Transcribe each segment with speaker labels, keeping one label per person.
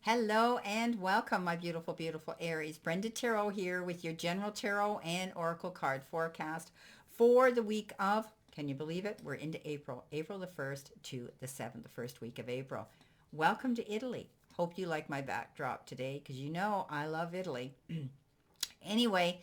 Speaker 1: Hello and welcome, my beautiful, beautiful Aries. Brenda Taro here with your general tarot and oracle card forecast for the week of, can you believe it? We're into April, April the 1st to the 7th, the first week of April. Welcome to Italy. Hope you like my backdrop today because you know I love Italy. Anyway,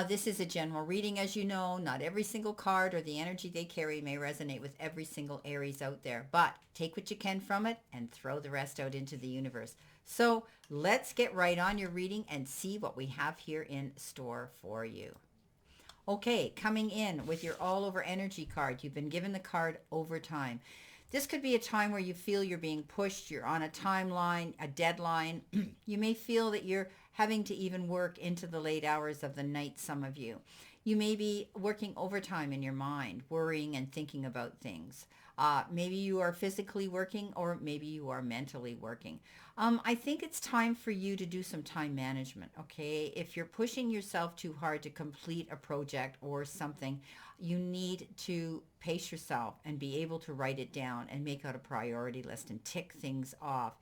Speaker 1: this is a general reading, as you know. Not every single card or the energy they carry may resonate with every single Aries out there, but take what you can from it and throw the rest out into the universe. So let's get right on your reading and see what we have here in store for you. Okay, coming in with your all over energy card. You've been given the card over time. This could be a time where you feel you're being pushed, you're on a timeline, a deadline. You may feel that you're having to even work into the late hours of the night, some of you. You may be working overtime in your mind, worrying and thinking about things. Maybe you are physically working or maybe you are mentally working. I think it's time for you to do some time management, okay? If you're pushing yourself too hard to complete a project or something, you need to pace yourself and be able to write it down and make out a priority list and tick things off.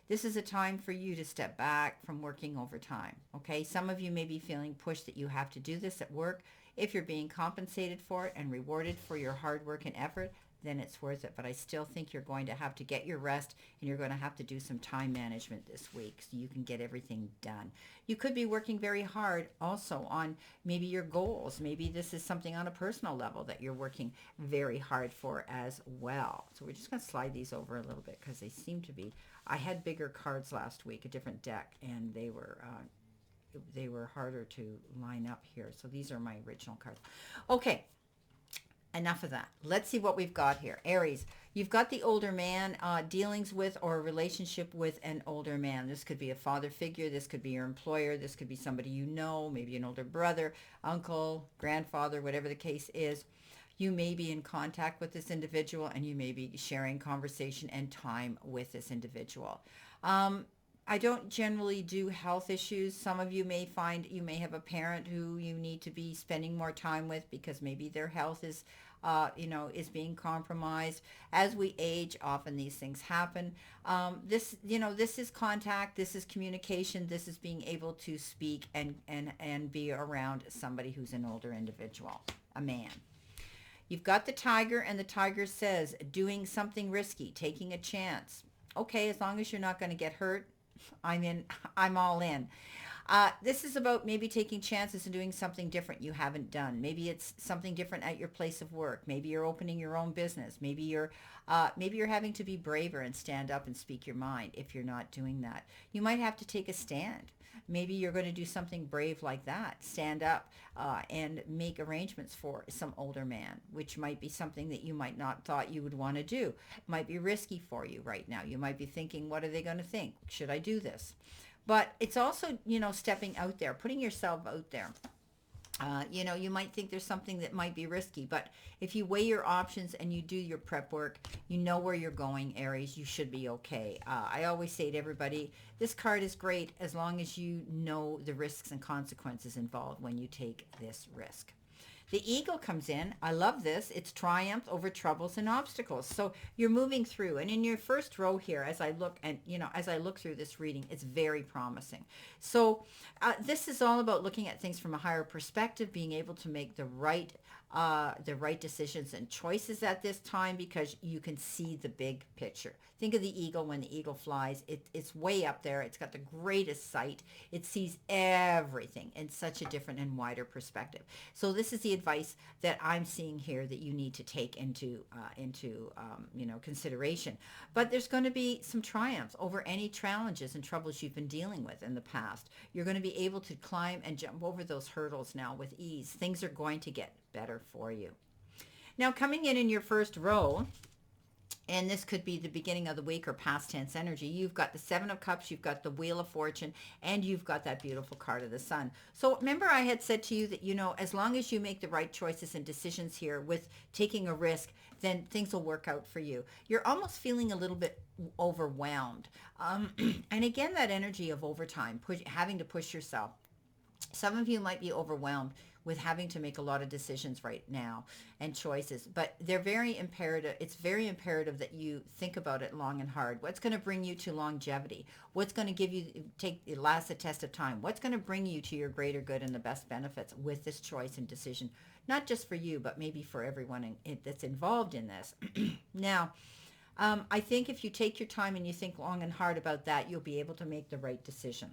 Speaker 1: This is a time for you to step back from working overtime, okay? Some of you may be feeling pushed that you have to do this at work. If you're being compensated for it and rewarded for your hard work and effort, then it's worth it. But I still think you're going to have to get your rest and you're going to have to do some time management this week so you can get everything done. You could be working very hard also on maybe your goals. Maybe this is something on a personal level that you're working very hard for as well. So we're just going to slide these over a little bit because they seem to be, I had bigger cards last week, a different deck, and they were harder to line up here. So these are my original cards. Okay, enough of that. Let's see what we've got here. Aries, you've got the older man, dealings with or a relationship with an older man. This could be a father figure. This could be your employer. This could be somebody you know, maybe an older brother, uncle, grandfather, whatever the case is. You may be in contact with this individual and you may be sharing conversation and time with this individual. I don't generally do health issues. Some of you may find you may have a parent who you need to be spending more time with because maybe their health is, is being compromised. As we age, often these things happen. This is contact. This is communication. This is being able to speak and be around somebody who's an older individual, a man. You've got the tiger, and the tiger says doing something risky, taking a chance. Okay, as long as you're not going to get hurt, I'm in. I'm all in. This is about maybe taking chances and doing something different you haven't done. Maybe it's something different at your place of work. Maybe you're opening your own business. Maybe you're having to be braver and stand up and speak your mind. If you're not doing that, you might have to take a stand. Maybe you're going to do something brave like that. Stand up and make arrangements for some older man, which might be something that you might not thought you would want to do. It might be risky for you right now. You might be thinking, what are they going to think? Should I do this? But it's also, stepping out there, putting yourself out there. You might think there's something that might be risky, but if you weigh your options and you do your prep work, you know where you're going, Aries, you should be okay. I always say to everybody, this card is great as long as you know the risks and consequences involved when you take this risk. The eagle comes in. I love this. It's triumph over troubles and obstacles. So you're moving through. And in your first row here, as I look through this reading, it's very promising. So this is all about looking at things from a higher perspective, being able to make the right decisions and choices at this time because you can see the big picture. Think of the eagle when the eagle flies. It's way up there. It's got the greatest sight. It sees everything in such a different and wider perspective. So this is the advice that I'm seeing here that you need to take into consideration. But there's going to be some triumphs over any challenges and troubles you've been dealing with in the past. You're going to be able to climb and jump over those hurdles now with ease. Things are going to get better for you. Now, coming in your first row, and this could be the beginning of the week or past tense energy, you've got the Seven of Cups, you've got the Wheel of Fortune, and you've got that beautiful card of the Sun. So remember I had said to you that, as long as you make the right choices and decisions here with taking a risk, then things will work out for you. You're almost feeling a little bit overwhelmed. And again, that energy of overtime, having to push yourself. Some of you might be overwhelmed with having to make a lot of decisions right now and choices, but they're very imperative. It's very imperative that you think about it long and hard. What's going to bring you to longevity? What's going to give you, last the test of time? What's going to bring you to your greater good and the best benefits with this choice and decision? Not just for you, but maybe for everyone that's involved in this. Now, I think if you take your time and you think long and hard about that, you'll be able to make the right decision.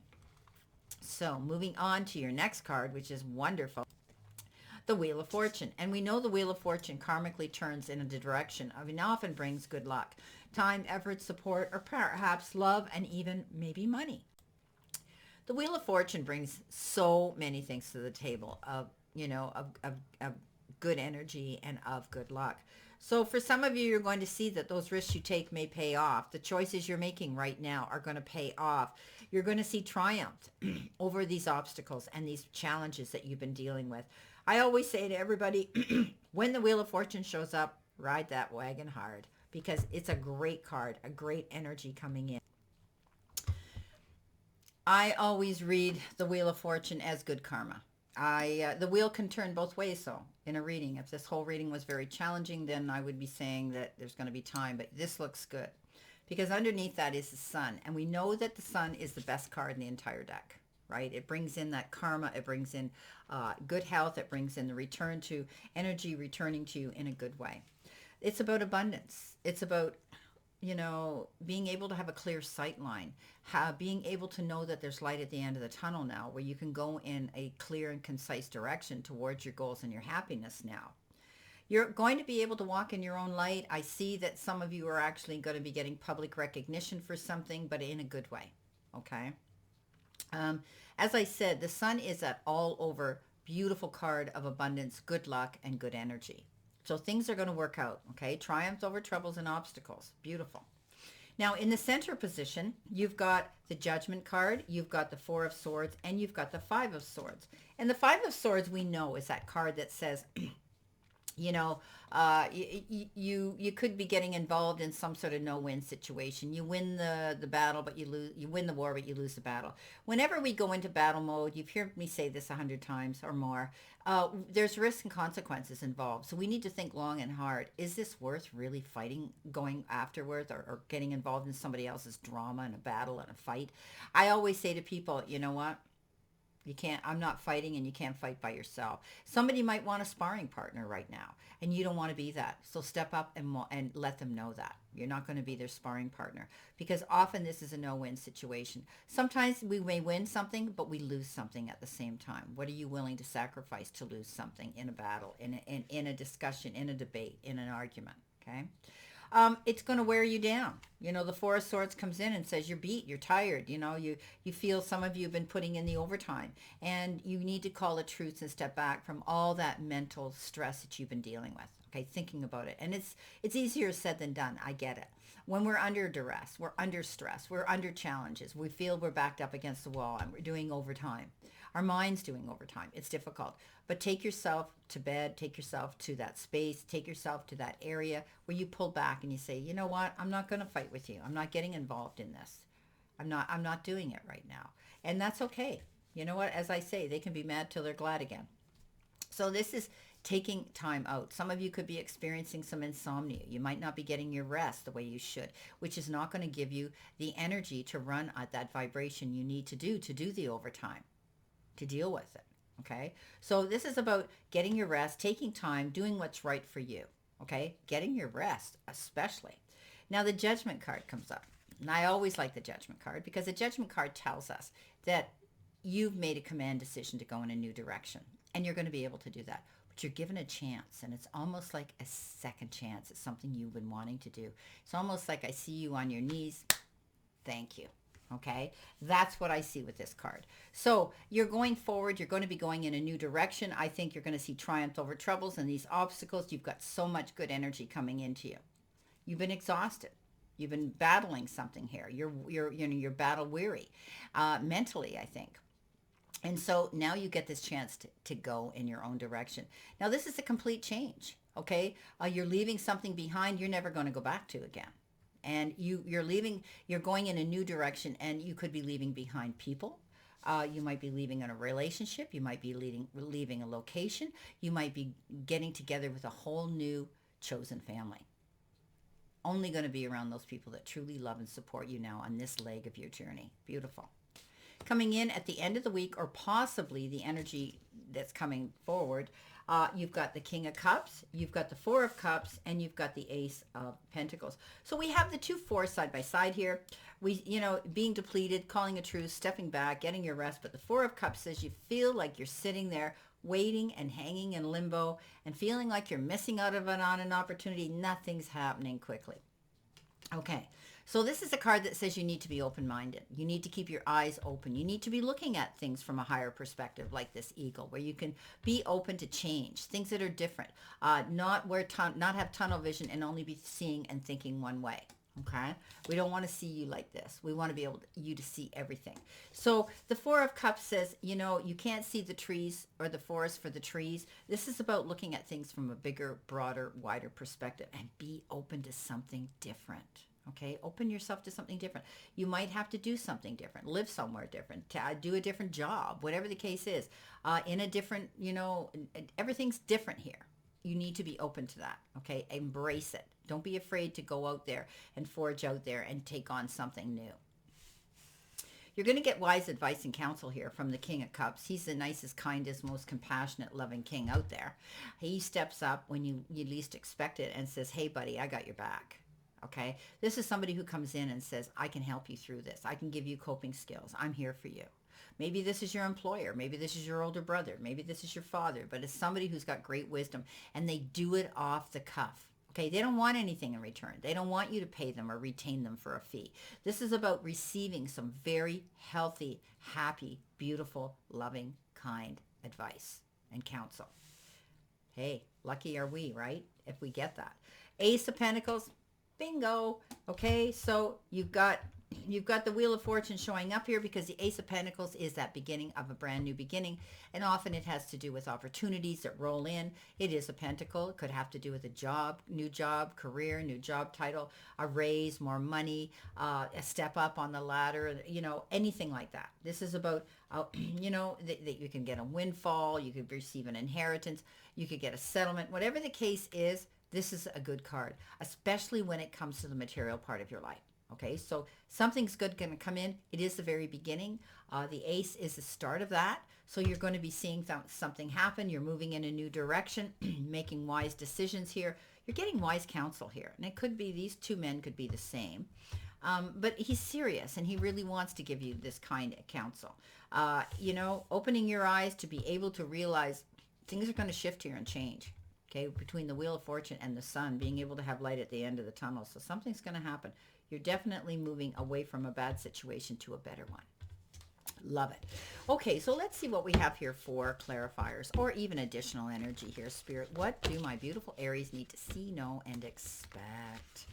Speaker 1: So moving on to your next card, which is wonderful, the Wheel of Fortune. And we know the Wheel of Fortune karmically turns in a direction of, and often brings good luck, time, effort, support, or perhaps love, and even maybe money. The Wheel of Fortune brings so many things to the table of, of good energy and of good luck. So for some of you, you're going to see that those risks you take may pay off. The choices you're making right now are going to pay off. You're going to see triumph over these obstacles and these challenges that you've been dealing with. I always say to everybody, when the Wheel of Fortune shows up, ride that wagon hard, because it's a great card, a great energy coming in. I always read the Wheel of Fortune as good karma. The wheel can turn both ways, though, in a reading. If this whole reading was very challenging, then I would be saying that there's going to be time, but this looks good because underneath that is the sun, and we know that the sun is the best card in the entire deck, right? It brings in that karma, it brings in good health, it brings in the return to energy returning to you in a good way. It's about abundance. It's about being able to have a clear sight line, being able to know that there's light at the end of the tunnel now, where you can go in a clear and concise direction towards your goals and your happiness now. You're going to be able to walk in your own light. I see that some of you are actually going to be getting public recognition for something, but in a good way, okay? As I said, the sun is that all over beautiful card of abundance, good luck, and good energy. So things are going to work out, okay? Triumph over troubles and obstacles. Beautiful. Now, in the center position, you've got the Judgment card, you've got the Four of Swords, and you've got the Five of Swords. And the Five of Swords, we know, is that card that says, you could be getting involved in some sort of no-win situation. You win the battle, but you lose. You win the war, but you lose the battle. Whenever we go into battle mode, you've heard me say this 100 times or more, there's risks and consequences involved. So we need to think long and hard. Is this worth really fighting, going afterwards, or getting involved in somebody else's drama and a battle and a fight? I always say to people, you know what? You can't, I'm not fighting, and you can't fight by yourself. Somebody might want a sparring partner right now, and you don't want to be that. So step up and let them know that. You're not going to be their sparring partner, because often this is a no-win situation. Sometimes we may win something, but we lose something at the same time. What are you willing to sacrifice to lose something in a battle, in a discussion, in a debate, in an argument, okay? It's going to wear you down. The Four of Swords comes in and says you're beat, you're tired. You feel, some of you have been putting in the overtime, and you need to call a truce and step back from all that mental stress that you've been dealing with. Okay, thinking about it. And it's easier said than done. I get it. When we're under duress, we're under stress, we're under challenges, we feel we're backed up against the wall, and we're doing overtime. Our mind's doing overtime. It's difficult. But take yourself to bed, take yourself to that space, take yourself to that area where you pull back and you say, you know what, I'm not going to fight with you. I'm not getting involved in this. I'm not doing it right now. And that's okay. You know what, as I say, they can be mad till they're glad again. So this is taking time out. Some of you could be experiencing some insomnia. You might not be getting your rest the way you should, which is not going to give you the energy to run at that vibration you need to do the overtime, to deal with it. Okay, so this is about getting your rest, taking time, doing what's right for you. Okay, getting your rest, especially. Now the Judgment card comes up, and I always like the Judgment card, because the Judgment card tells us that you've made a command decision to go in a new direction, and you're going to be able to do that. But you're given a chance, and it's almost like a second chance. It's something you've been wanting to do. It's almost like I see you on your knees. Thank you. Okay, that's what I see with this card. So you're going forward. You're going to be going in a new direction. I think you're going to see triumph over troubles and these obstacles. You've got so much good energy coming into you. You've been exhausted. You've been battling something here. You're battle weary, mentally, I think. And so now you get this chance to go in your own direction. Now this is a complete change. Okay, you're leaving something behind you're never going to go back to again. And you're going in a new direction, and you could be leaving behind people. You might be leaving in a relationship. You might be leaving a location. You might be getting together with a whole new chosen family. Only going to be around those people that truly love and support you now on this leg of your journey. Beautiful. Coming in at the end of the week, or possibly the energy that's coming forward, you've got the King of Cups, you've got the Four of Cups, and you've got the Ace of Pentacles. So we have the two fours side by side here. We, being depleted, calling a truce, stepping back, getting your rest. But the Four of Cups says you feel like you're sitting there waiting and hanging in limbo and feeling like you're missing out on an opportunity. Nothing's happening quickly. Okay, so this is a card that says you need to be open-minded. You need to keep your eyes open. You need to be looking at things from a higher perspective, like this eagle, where you can be open to change, things that are different, not have tunnel vision and only be seeing and thinking one way. Okay, we don't want to see you like this. We want to be able you to see everything. So the Four of Cups says, you can't see the trees or the forest for the trees. This is about looking at things from a bigger, broader, wider perspective, and be open to something different. Okay, open yourself to something different. You might have to do something different, live somewhere different, do a different job, whatever the case is, in a different, everything's different here. You need to be open to that. Okay, embrace it. Don't be afraid to go out there and forge out there and take on something new. You're going to get wise advice and counsel here from the King of Cups. He's the nicest, kindest, most compassionate, loving king out there. He steps up when you least expect it and says, hey, buddy, I got your back. Okay, this is somebody who comes in and says, I can help you through this. I can give you coping skills. I'm here for you. Maybe this is your employer. Maybe this is your older brother. Maybe this is your father. But it's somebody who's got great wisdom, and they do it off the cuff. Okay, they don't want anything in return. They don't want you to pay them or retain them for a fee. This is about receiving some very healthy, happy, beautiful, loving, kind advice and counsel. Hey, lucky are we, right? If we get that. Ace of Pentacles, bingo. Okay, so you've got the Wheel of Fortune showing up here because the Ace of Pentacles is that beginning of a brand new beginning, and often it has to do with opportunities that roll in. It is a pentacle. It could have to do with a job, new job, career, new job title, a raise, more money, a step up on the ladder, anything like that. This is about, that you can get a windfall, you could receive an inheritance, you could get a settlement, whatever the case is. This is a good card, especially when it comes to the material part of your life. Okay, so something's good going to come in. It is the very beginning. The ace is the start of that. So you're going to be seeing something happen. You're moving in a new direction, making wise decisions here. You're getting wise counsel here. And it could be, these two men could be the same. But he's serious, and he really wants to give you this kind of counsel. Opening your eyes to be able to realize things are going to shift here and change. Okay, between the Wheel of Fortune and the Sun, being able to have light at the end of the tunnel. So something's going to happen. You're definitely moving away from a bad situation to a better one. Love it. Okay, so let's see what we have here for clarifiers or even additional energy here, Spirit. What do my beautiful Aries need to see, know, and expect?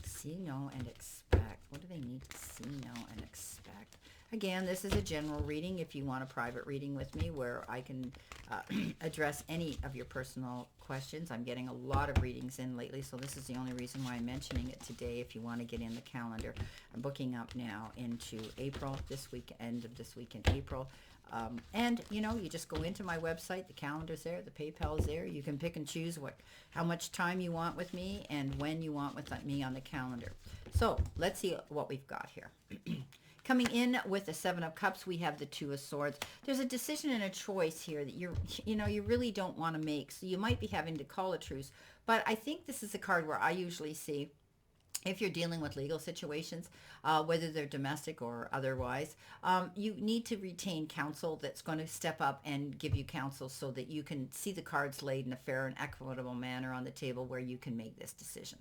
Speaker 1: See, know, and expect. What do they need to see, know, and expect? Again, this is a general reading. If you want a private reading with me where I can address any of your personal questions. I'm getting a lot of readings in lately, so this is the only reason why I'm mentioning it today. If you want to get in the calendar, I'm booking up now into April, this week, end of this week in April. And you just go into my website, the calendar's there, the PayPal is there. You can pick and choose how much time you want with me and when you want with me on the calendar. So let's see what we've got here. Coming in with the Seven of Cups, we have the Two of Swords. There's a decision and a choice here that you really don't want to make. So you might be having to call a truce. But I think this is a card where I usually see, if you're dealing with legal situations, whether they're domestic or otherwise, you need to retain counsel that's going to step up and give you counsel so that you can see the cards laid in a fair and equitable manner on the table where you can make this decision.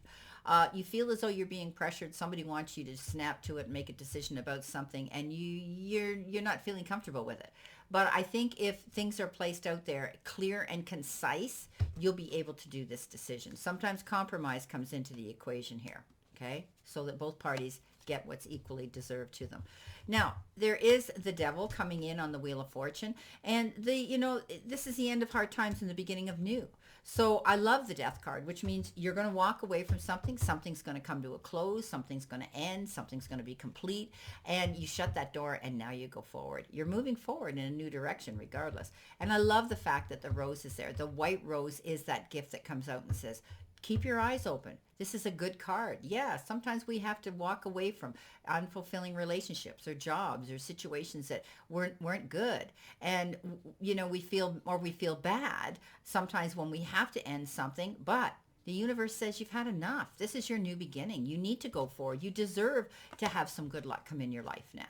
Speaker 1: You feel as though you're being pressured. Somebody wants you to snap to it and make a decision about something, and you're not feeling comfortable with it. But I think if things are placed out there clear and concise, you'll be able to do this decision. Sometimes compromise comes into the equation here. Okay, so that both parties get what's equally deserved to them. Now, there is the Devil coming in on the Wheel of Fortune, and this is the end of hard times and the beginning of new. So I love the death card, which means you're going to walk away from something. Something's going to come to a close. Something's going to end. Something's going to be complete. And you shut that door and now you go forward. You're moving forward in a new direction regardless. And I love the fact that the rose is there. The white rose is that gift that comes out and says, keep your eyes open. This is a good card. Yeah, sometimes we have to walk away from unfulfilling relationships or jobs or situations that weren't good. And we feel bad sometimes when we have to end something, but the universe says you've had enough. This is your new beginning. You need to go forward. You deserve to have some good luck come in your life now.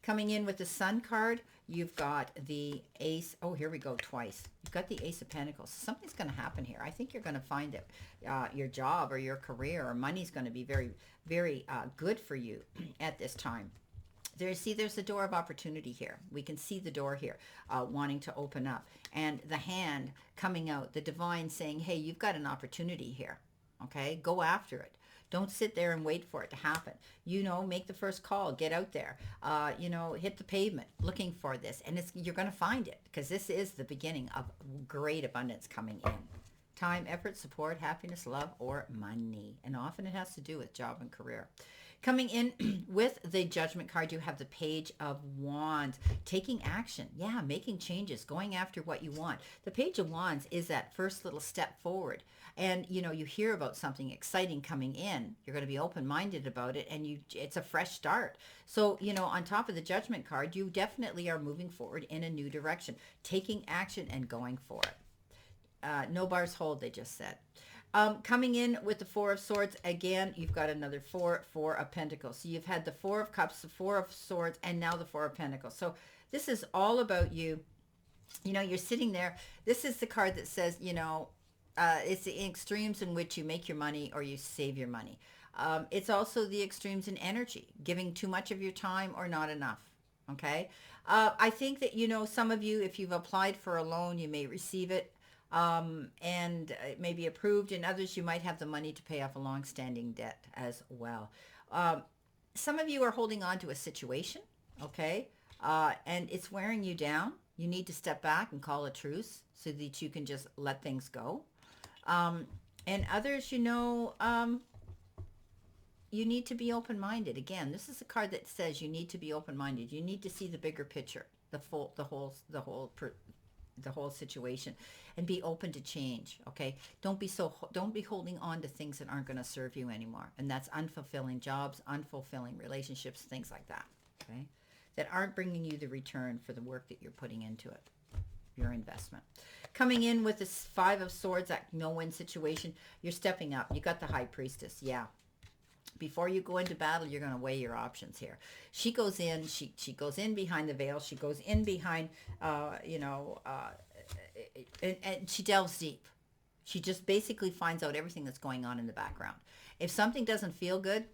Speaker 1: Coming in with the Sun card, you've got the Ace. Oh, here we go twice. You've got the Ace of Pentacles. Something's going to happen here. I think you're going to find that your job or your career or money's going to be very, very good for you at this time. There's a door of opportunity here. We can see the door here wanting to open up. And the hand coming out, the divine saying, hey, you've got an opportunity here. Okay, go after it. Don't sit there and wait for it to happen. Make the first call, get out there, hit the pavement looking for this. And you're going to find it because this is the beginning of great abundance coming in. Time, effort, support, happiness, love, or money. And often it has to do with job and career. Coming in with the Judgment card, you have the Page of Wands. Taking action. Yeah, making changes, going after what you want. The Page of Wands is that first little step forward. And, you hear about something exciting coming in. You're going to be open-minded about it, and it's a fresh start. So, on top of the Judgment card, you definitely are moving forward in a new direction, taking action and going for it. No bars hold, they just said. Coming in with the Four of Swords, again, you've got another Four of Pentacles. So you've had the Four of Cups, the Four of Swords, and now the Four of Pentacles. So this is all about you. You're sitting there. This is the card that says, it's the extremes in which you make your money or you save your money. It's also the extremes in energy, giving too much of your time or not enough. Okay. I think that, some of you, if you've applied for a loan, you may receive it. And it may be approved, and others you might have the money to pay off a long-standing debt as well. Some of you are holding on to a situation, okay, and it's wearing you down. You need to step back and call a truce so that you can just let things go. And others, you need to be open-minded. Again, this is a card that says you need to be open-minded. You need to see the bigger picture, the whole situation, and be open to change. Okay, don't be holding on to things that aren't going to serve you anymore, and that's unfulfilling jobs, unfulfilling relationships, things like that. Okay, that aren't bringing you the return for the work that you're putting into it, your investment. Coming in with this Five of Swords, that no-win situation, you're stepping up. You got the High Priestess. Yeah. Before you go into battle, you're going to weigh your options here. She goes in, she goes in behind the veil. She goes in behind, and she delves deep. She just basically finds out everything that's going on in the background. If something doesn't feel good,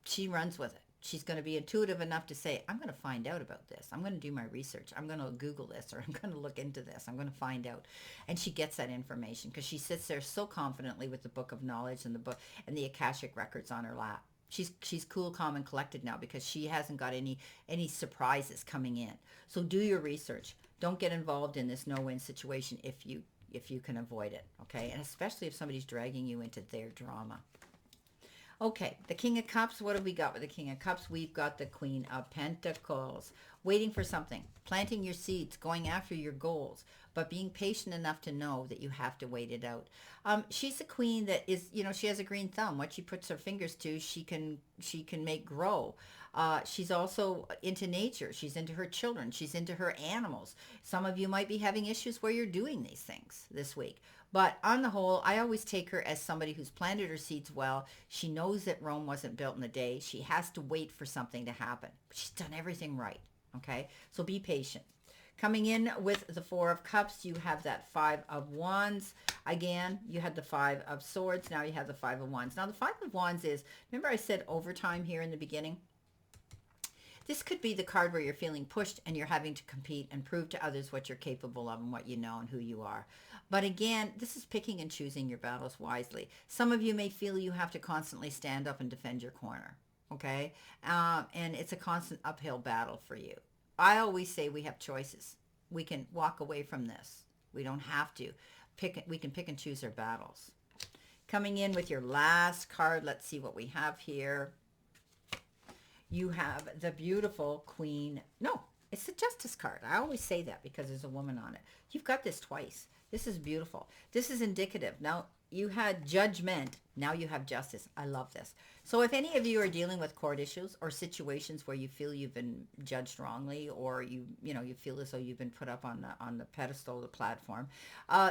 Speaker 1: she runs with it. She's going to be intuitive enough to say, I'm going to find out about this. I'm going to do my research. I'm going to Google this, or I'm going to look into this. I'm going to find out. And she gets that information because she sits there so confidently with the book of knowledge and the book and the Akashic records on her lap. She's cool, calm, and collected now because she hasn't got any surprises coming in. So do your research. Don't get involved in this no-win situation if you can avoid it, okay? And especially if somebody's dragging you into their drama. Okay, the King of Cups, what have we got with the King of Cups? We've got the Queen of Pentacles. Waiting for something, planting your seeds, going after your goals, but being patient enough to know that you have to wait it out. She's a queen that is, she has a green thumb. What she puts her fingers to, she can make grow. She's also into nature. She's into her children. She's into her animals. Some of you might be having issues where you're doing these things this week. But on the whole, I always take her as somebody who's planted her seeds well. She knows that Rome wasn't built in a day. She has to wait for something to happen. But she's done everything right, okay? So be patient. Coming in with the Four of Cups, you have that Five of Wands. Again, you had the Five of Swords. Now you have the Five of Wands. Now the Five of Wands is, remember I said overtime here in the beginning? This could be the card where you're feeling pushed and you're having to compete and prove to others what you're capable of and what you know and who you are. But again, this is picking and choosing your battles wisely. Some of you may feel you have to constantly stand up and defend your corner, okay? And it's a constant uphill battle for you. I always say we have choices. We can walk away from this. We don't have to. we can pick and choose our battles. Coming in with your last card, let's see what we have here. You have the beautiful Queen. No, it's the Justice card. I always say that because there's a woman on it. You've got this twice. This is beautiful. This is indicative. Now, you had judgment. Now you have justice. I love this. So if any of you are dealing with court issues or situations where you feel you've been judged wrongly, or you feel as though you've been put up on the pedestal, the platform,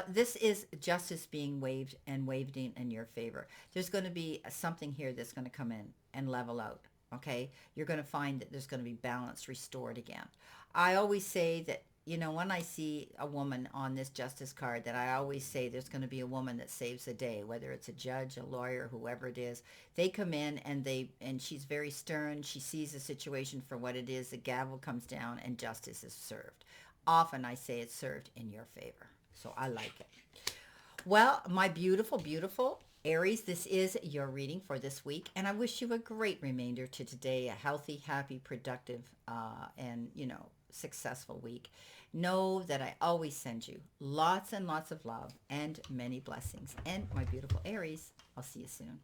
Speaker 1: this is justice being waved in your favor. There's going to be something here that's going to come in and level out. Okay, you're going to find that there's going to be balance restored again. I always say that, when I see a woman on this justice card, that I always say there's going to be a woman that saves the day, whether it's a judge, a lawyer, whoever it is. They come in and she's very stern. She sees the situation for what it is. The gavel comes down and justice is served. Often I say it's served in your favor. So I like it. Well, my beautiful, beautiful Aries, this is your reading for this week, and I wish you a great remainder to today, a healthy, happy, productive, and, successful week. Know that I always send you lots and lots of love and many blessings. And my beautiful Aries, I'll see you soon.